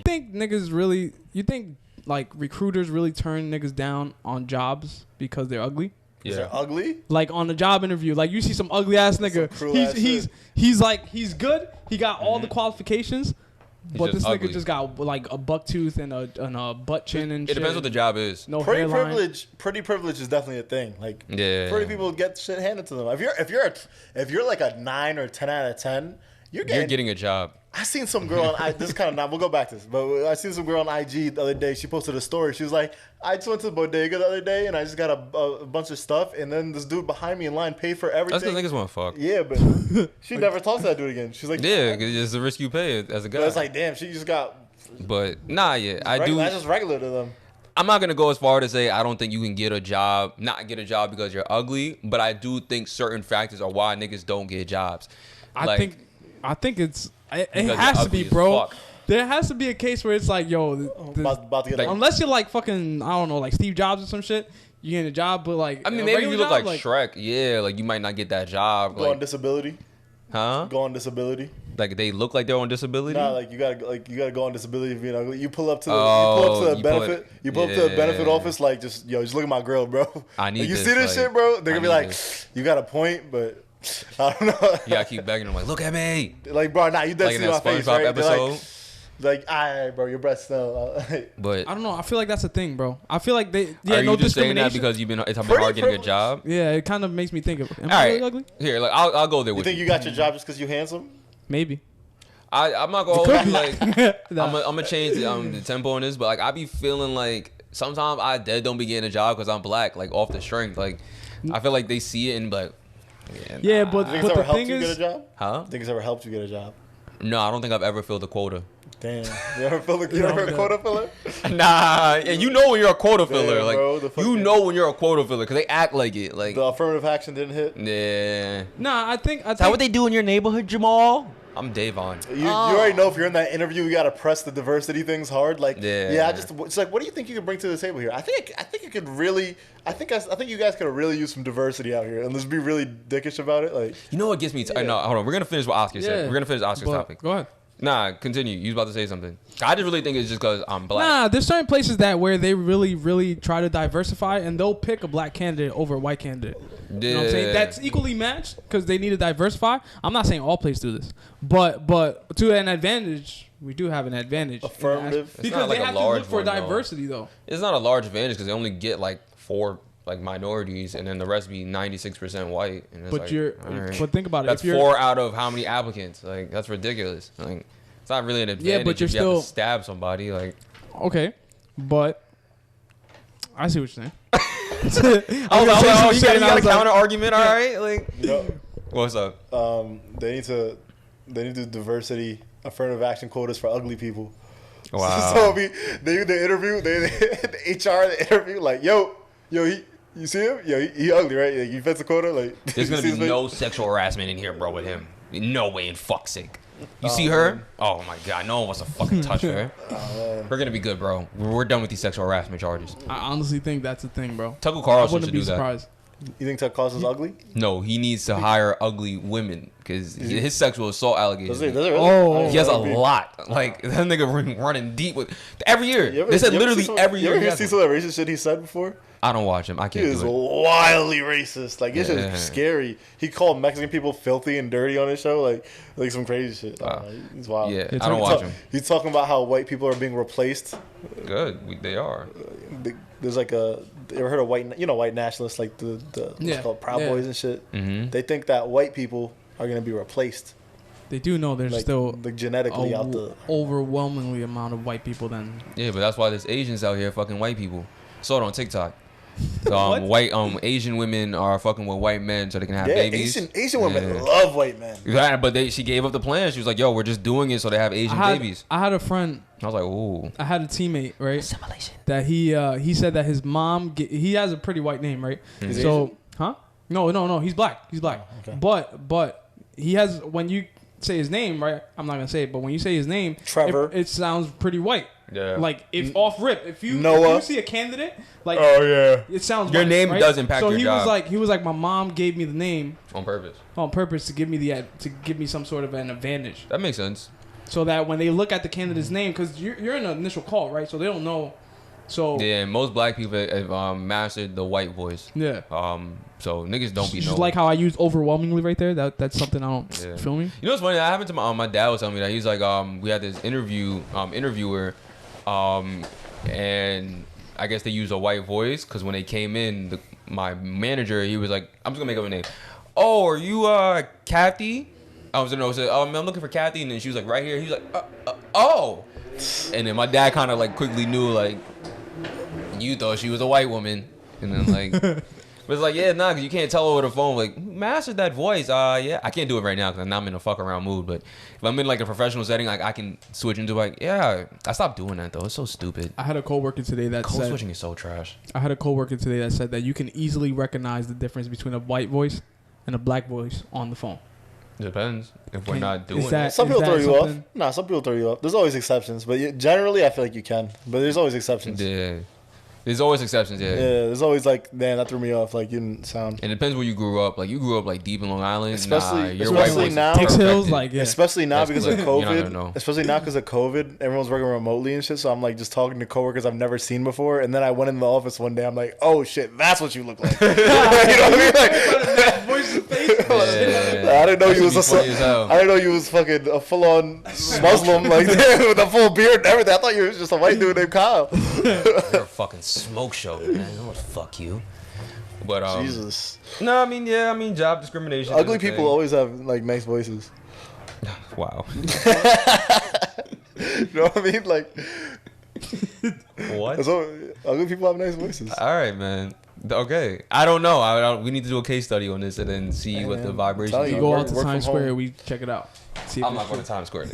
think niggas really? You think like recruiters really turn niggas down on jobs because they're ugly? Yeah. They're ugly? Like on a job interview, like you see some ugly ass nigga. He's like he's good. He got all the qualifications. But this nigga just got like a buck tooth and a butt chin and shit. It depends what the job is. No pretty hairline. Pretty privilege is definitely a thing. Like pretty people get shit handed to them. If you're like a 9 or 10 out of 10, you're getting a job. I seen some girl on this is kind of not. We'll go back to this, but I seen some girl on IG the other day. She posted a story. She was like, "I just went to the bodega the other day and I just got a bunch of stuff, and then this dude behind me in line paid for everything." That's because niggas want to fuck. Yeah, but she never talked to that dude again. She's like, "Yeah, because it's the risk you pay as a guy." But it's like, damn, she just got. But nah, yeah, That's just regular to them. I'm not gonna go as far to say I don't think you can not get a job because you're ugly, but I do think certain factors are why niggas don't get jobs. I think it has to be, bro. Fuck. There has to be a case where it's like, yo, about to get unless you're like fucking, I don't know, like Steve Jobs or some shit, you get a job, but like, I mean, maybe you look like Shrek, yeah, like you might not get that job. Go on disability, huh? Go on disability. Like they look like they're on disability. Nah, like you gotta go on disability if you're ugly. You pull up to the benefit office, like just look at my grill, bro. I need. Like, you see this shit, bro? They're gonna be like, you got a point, but. I don't know. You gotta keep begging them, like, look at me. Like, bro, nah, you dead see my face, right? Episode. Like, alright, bro, your breath smell. But I don't know. I feel like that's a thing, bro. I feel like they. Yeah, are no you just saying that discrimination. because it's been hard getting a job? Yeah, it kind of makes me think of. Am All I right, really ugly? Here, like I'll go there with you. You think you got your job just because you handsome? Maybe. I'm not gonna hold you like. I'm gonna change the tempo on this, but like I be feeling like sometimes I don't be getting a job because I'm black, like off the strength. Like I feel like they see it and be like. Yeah, but the thing is, is, get a job? Huh? Think it's ever helped you get a job? No, I don't think I've ever filled a quota. Damn, you ever a quota filler? Nah, and you know when you're a quota filler, like bro, you know when you're a quota filler because they act like it. Like the affirmative action didn't hit. Yeah. Nah, I think. Is that what they do in your neighborhood, Jamal? I'm Davon. You already know if you're in that interview, you gotta press the diversity things hard. Like, yeah. It's like, what do you think you could bring to the table here? I think you could really. I think you guys could really use some diversity out here, and let's be really dickish about it. Like, you know what gets me? No, hold on. We're gonna finish what Oscar said. We're gonna finish Oscar's topic. Go ahead. Nah, continue. You was about to say something. I just really think it's just because I'm black. Nah, there's certain places where they really, really try to diversify, and they'll pick a black candidate over a white candidate. Yeah. You know what I'm saying? That's equally matched because they need to diversify. I'm not saying all places do this, but to an advantage, we do have an advantage. Affirmative. Because they have to look for diversity, though. It's not a large advantage because they only get like 4 like minorities, and then the rest be 96% white. And it's but think about it. That's 4 out of how many applicants? Like that's ridiculous. Like it's not really an advantage. Yeah, but you're still have to stab somebody. Like okay, but I see what you're saying. You got a counter argument, all right? Like, what's up? They need to do diversity affirmative action quotas for ugly people. Wow. So they do the interview, the HR the interview, like, yo, you see him? Yo, he ugly, right? Like, you fit the quota, like. There's gonna be no sexual harassment in here, bro, with him. No way, in fuck's sake. You see her? Oh my god, no one wants to fucking touch her. We're gonna be good, bro. We're done with these sexual harassment charges. I honestly think that's a thing, bro. Tucker Carlson should do that. Surprised. You think Tucker Carlson's ugly? No, he needs to hire ugly women because his sexual assault allegations. Does it really? He has a lot. Like that nigga running deep with every year. They said literally every year. You ever see some of that racist shit he said before? I don't watch him. I can't do it. He is wildly racist. Like, it's just scary. He called Mexican people filthy and dirty on his show. Like some crazy shit. Wow. He's wild. Yeah, I don't watch him. He's talking about how white people are being replaced. Good. They are. There's like you ever heard of white nationalists, like the what's called Proud Boys and shit? Mm-hmm. They think that white people are going to be replaced. They do know there's still genetically out the overwhelmingly amount of white people then. Yeah, but that's why there's Asians out here fucking white people. Saw it on TikTok. Asian women are fucking with white men so they can have babies. Asian women love white men. Yeah, but she gave up the plan. She was like, "Yo, we're just doing it so they have Asian babies." I had a friend. I was like, "Ooh." I had a teammate, right? Assimilation. That he said that his mom. He has a pretty white name, right? He's so, Asian? huh? No. He's black. He's black. Oh, okay. But he has when you say his name, right? I'm not gonna say it, but when you say his name, Trevor, it sounds pretty white. Yeah. Like if off rip, if you see a candidate, like it sounds your white, name right? does impact so your job. So he was like, my mom gave me the name on purpose to give me some sort of an advantage. That makes sense. so that when they look at the candidate's name, because you're in the initial call, right? So they don't know. So yeah, most black people have mastered the white voice. Yeah. So niggas don't be just knowing. like how I use overwhelmingly right there. That's something I don't feel me. You know what's funny? That happened to my dad was telling me that he's like we had this interviewer, and I guess they used a white voice because when they came in, my manager, he was like, I'm just gonna make up a name. Oh, are you Kathy? I was I'm looking for Kathy, and then she was like right here. He was like, oh, and then my dad kind of like quickly knew like you thought she was a white woman, and then like. But it's like, yeah, nah, because you can't tell over the phone. Like, who mastered that voice? Yeah, I can't do it right now because I'm not in a fuck around mood. But if I'm in like a professional setting, like I can switch into like, yeah. I stopped doing that though. It's so stupid. I had a coworker today that code said switching is so trash. I had a coworker today that said that you can easily recognize the difference between a white voice and a black voice on the phone. Depends if we're not doing that. Some people throw you off. Nah, some people throw you off. There's always exceptions, but generally I feel like you can. But there's always exceptions. Yeah. There's always exceptions, yeah. Yeah, there's always like, man, that threw me off. Like, you didn't sound. And it depends where you grew up. Like, you grew up like deep in Long Island. Especially now. Dix Hills, like, yeah. Especially now because of COVID. You're not gonna know. Especially now because of COVID, everyone's working remotely and shit. So I'm like just talking to coworkers I've never seen before. And then I went in the office one day. I'm like, oh shit, that's what you look like. You know what I mean? Like, voice and face. I didn't know you was I didn't know you was fucking a full on Muslim like with a full beard and everything. I thought you was just a white dude named Kyle. You're a fucking smoke show, man. Fuck you. But Jesus. No, I mean job discrimination. Ugly people always have like nice voices. Wow. You know what I mean? Like what? Ugly people have nice voices. All right, man. Okay, I don't know. We need to do a case study on this and then see what the vibrations are. You go out to Times Square, we check it out. I'm not going to Times Square.